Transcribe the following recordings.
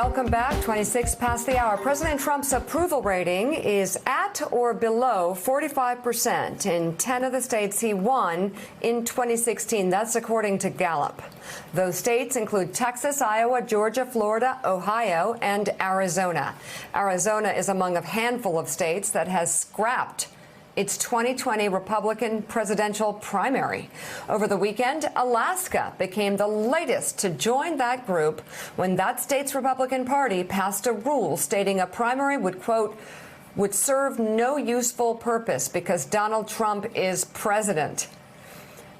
welcome back. 26 past the hour. President Trump's approval rating is at or below 45% in 10 of the states he won in 2016. That's according to Gallup. Those states include Texas, Iowa, Georgia, Florida, Ohio, and Arizona. Arizona is among a handful of states that has scrapped its 2020 Republican presidential primary. Over the weekend, Alaska became the latest to join that group when that state's Republican Party passed a rule stating a primary would, quote, would serve no useful purpose because Donald Trump is president.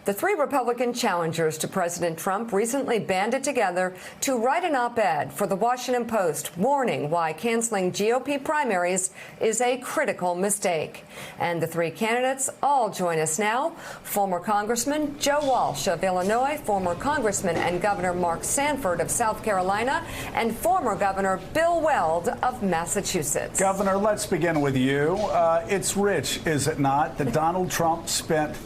The three Republican challengers to President Trump recently banded together to write an op-ed for the Washington Post warning why canceling GOP primaries is a critical mistake. And the three candidates all join us now. Former Congressman Joe Walsh of Illinois, former Congressman and Governor Mark Sanford of South Carolina, and former Governor Bill Weld of Massachusetts. Governor, let's begin with you. It's rich, is it not, that Donald Trump spent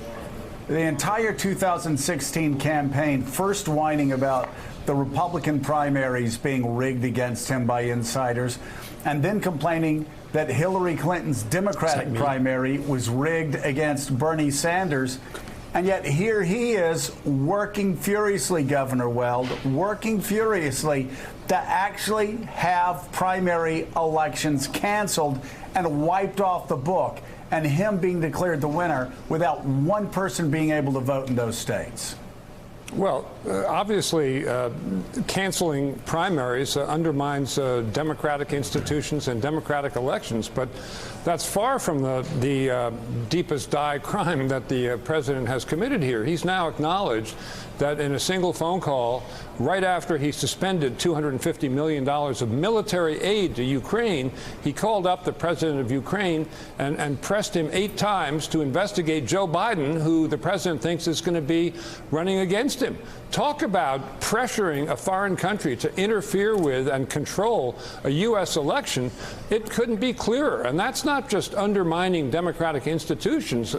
the entire 2016 campaign first whining about the Republican primaries being rigged against him by insiders, and then complaining that Hillary Clinton's Democratic primary was rigged against Bernie Sanders. And yet here he is working furiously, Governor Weld, working furiously to actually have primary elections canceled and wiped off the book, and him being declared the winner without one person being able to vote in those states. Well, obviously, canceling primaries undermines democratic institutions and democratic elections, but that's far from the deepest crime that the president has committed here. He's now acknowledged that in a single phone call, right after he suspended $250 million of military aid to Ukraine, he called up the president of Ukraine and pressed him 8 times to investigate Joe Biden, who the president thinks is going to be running against him. Talk about pressuring a foreign country to interfere with and control a U.S. election. It couldn't be clearer. And that's not just undermining democratic institutions.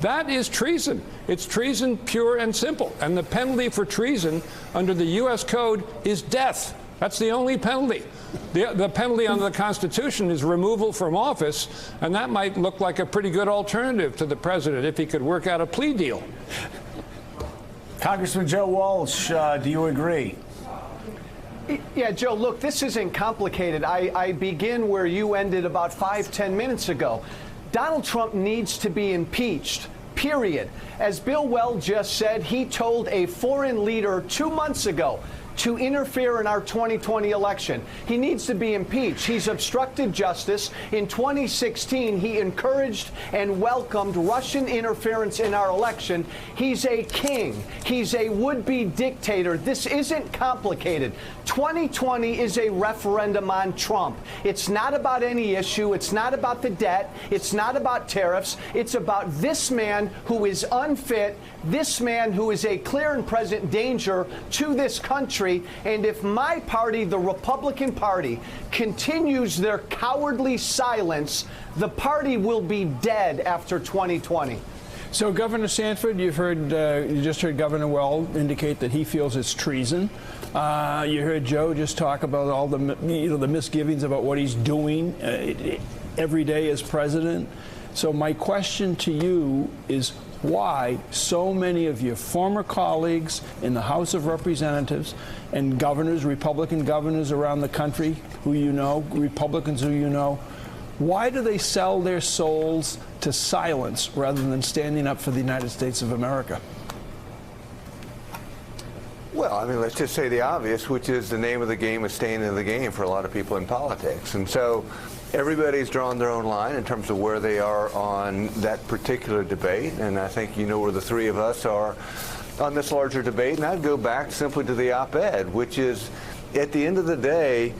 That is treason. It's treason pure and simple. And the penalty for treason under the U.S. Code is death. That's the only penalty. The penalty under the Constitution is removal from office, and that might look like a pretty good alternative to the president if he could work out a plea deal. Congressman Joe Walsh, do you agree? Yeah, Joe, look, this isn't complicated. I begin where you ended about 5-10 minutes ago. Donald Trump needs to be impeached, period. As Bill Weld just said, he told a foreign leader 2 months ago to interfere in our 2020 election. He needs to be impeached. He's obstructed justice. In 2016, he encouraged and welcomed Russian interference in our election. He's a king. He's a would-be dictator. This isn't complicated. 2020 is a referendum on Trump. It's not about any issue. It's not about the debt. It's not about tariffs. It's about this man who is unfit, this man who is a clear and present danger to this country. And if my party, the Republican Party, continues their cowardly silence, the party will be dead after 2020. So, Governor Sanford, you just heard Governor Weld indicate that he feels it's treason. You heard Joe just talk about all the misgivings about what he's doing every day as president. So, my question to you is, why so many of your former colleagues in the House of Representatives and governors, Republican governors around the country who you know, Republicans who you know, why do they sell their souls to silence rather than standing up for the United States of America? Well, I mean, let's just say the obvious, which is the name of the game is staying in the game for a lot of people in politics. And so everybody's drawn their own line in terms of where they are on that particular debate. And I think you know where the three of us are on this larger debate. And I'd go back simply to the op-ed, which is, at the end of the day,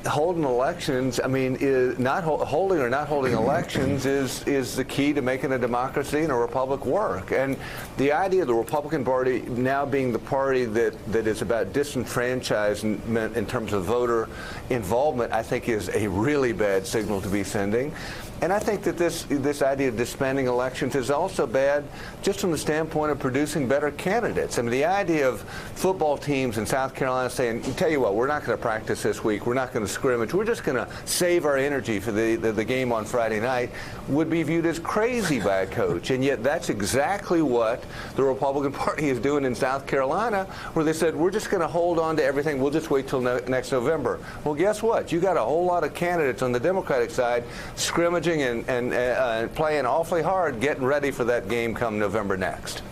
holding elections, I mean, holding or not holding elections is the key to making a democracy and a republic work. And the idea of the Republican Party now being the party that is about disenfranchisement in terms of voter involvement, I think is a really bad signal to be sending. And I think that this idea of disbanding elections is also bad just from the standpoint of producing better candidates. I mean, the idea of football teams in South Carolina saying, tell you what, we're not going to practice this week, we're not going to scrimmage, we're just going to save our energy for the game on Friday night, would be viewed as crazy by a coach. And yet that's exactly what the Republican Party is doing in South Carolina, where they said, we're just going to hold on to everything, we'll just wait till next November. Well, guess what? You got a whole lot of candidates on the Democratic side scrimmaging and playing awfully hard, getting ready for that game come November next.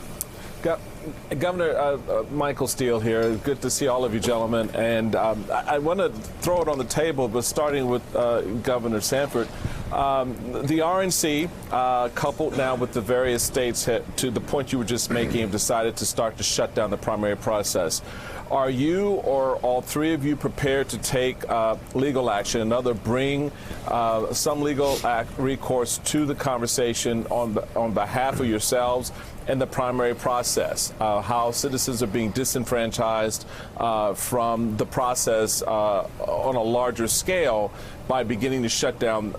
Governor Michael Steele here. Good to see all of you gentlemen. And I want to throw it on the table, but starting with Governor Sanford. The RNC, coupled now with the various states, to the point you were just making, have decided to start to shut down the primary process. Are you or all three of you prepared to take legal action, another bring some legal recourse to the conversation on behalf of yourselves and the primary process, how citizens are being disenfranchised from the process on a larger scale by beginning to shut down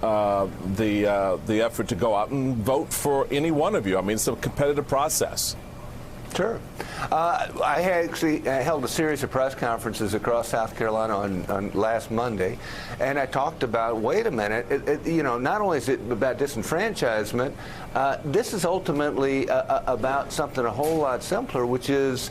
the effort to go out and vote for any one of you? I mean, it's a competitive process. Sure. I actually held a series of press conferences across South Carolina on last Monday, and I talked about, wait a minute, you know, not only is it about disenfranchisement, this is ultimately about something a whole lot simpler, which is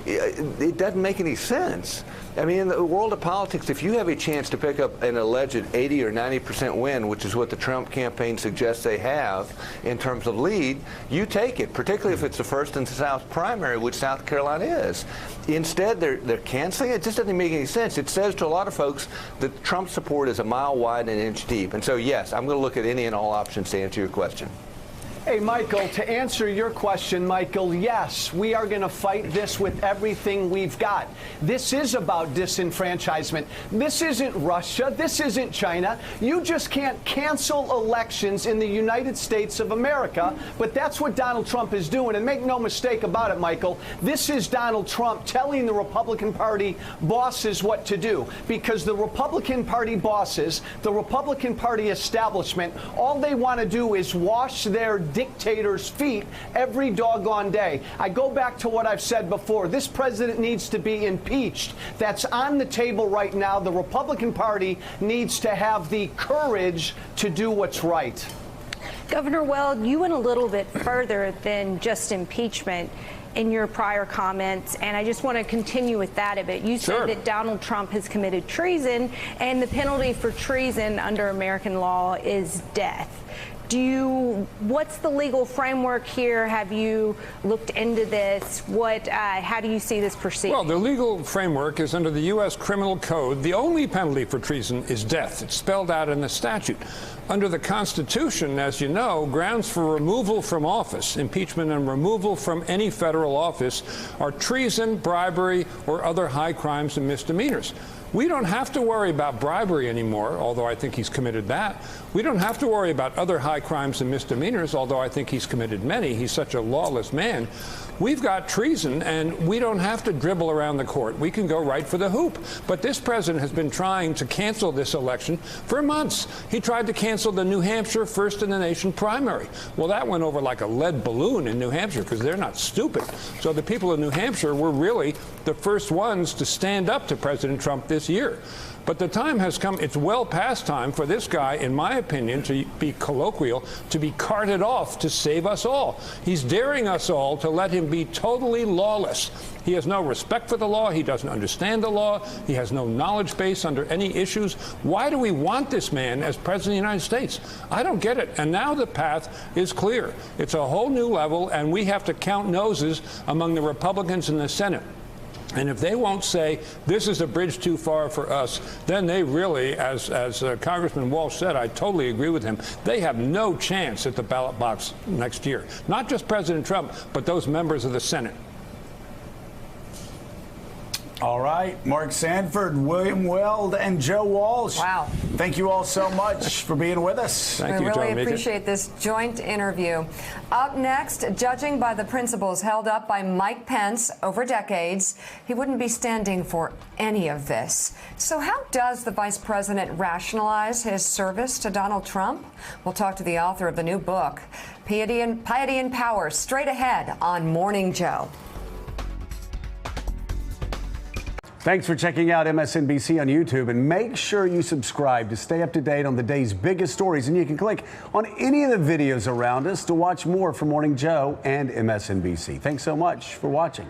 it doesn't make any sense. I mean, in the world of politics, if you have a chance to pick up an alleged 80 or 90% win, which is what the Trump campaign suggests they have in terms of lead, you take it, particularly if it's the first and South primary, which South Carolina is. Instead, they're canceling it. It just doesn't make any sense. It says to a lot of folks that Trump support is a mile wide and an inch deep. And so, yes, I'm going to look at any and all options to answer your question. Hey, Michael, to answer your question, Michael, yes, we are going to fight this with everything we've got. This is about disenfranchisement. This isn't Russia. This isn't China. You just can't cancel elections in the United States of America, but that's what Donald Trump is doing. And make no mistake about it, Michael, this is Donald Trump telling the Republican Party bosses what to do, because the Republican Party bosses, the Republican Party establishment, all they want to do is wash their dictator's feet every doggone day. I go back to what I've said before. This president needs to be impeached. That's on the table right now. The Republican Party needs to have the courage to do what's right. Governor Weld, you went a little bit further than just impeachment in your prior comments, and I just want to continue with that a bit. You said that Donald Trump has committed treason, and the penalty for treason under American law is death. What's the legal framework here? Have you looked into this? How do you see this proceeding? Well, the legal framework is under the U.S. Criminal Code. The only penalty for treason is death. It's spelled out in the statute. Under the Constitution, as you know, grounds for removal from office, impeachment and removal from any federal office, are treason, bribery, or other high crimes and misdemeanors. We don't have to worry about bribery anymore, although I think he's committed that. We don't have to worry about other high crimes and misdemeanors, although I think he's committed many. He's such a lawless man. We've got treason, and we don't have to dribble around the court. We can go right for the hoop. But this president has been trying to cancel this election for months. He tried to cancel the New Hampshire First in the Nation primary. Well, that went over like a lead balloon in New Hampshire because they're not stupid. So the people of New Hampshire were really the first ones to stand up to President Trump this year. But the time has come, it's well past time for this guy, in my opinion, to be colloquial, to be carted off to save us all. He's daring us all to let him be totally lawless. He has no respect for the law. He doesn't understand the law. He has no knowledge base under any issues. Why do we want this man as president of the United States? I don't get it. And now the path is clear. It's a whole new level, and we have to count noses among the Republicans in the Senate. And if they won't say this is a bridge too far for us, then they really, as Congressman Walsh said, I totally agree with him, they have no chance at the ballot box next year. Not just President Trump, but those members of the Senate. All right, Mark Sanford, William Weld, and Joe Walsh. Wow. Thank you all so much for being with us. Thank we you, really Joe Meek. appreciate this joint interview. Up next, judging by the principles held up by Mike Pence over decades, he wouldn't be standing for any of this. So how does the vice president rationalize his service to Donald Trump? We'll talk to the author of the new book, Piety and Power, straight ahead on Morning Joe. Thanks for checking out MSNBC on YouTube, and make sure you subscribe to stay up to date on the day's biggest stories. And you can click on any of the videos around us to watch more from Morning Joe and MSNBC. Thanks so much for watching.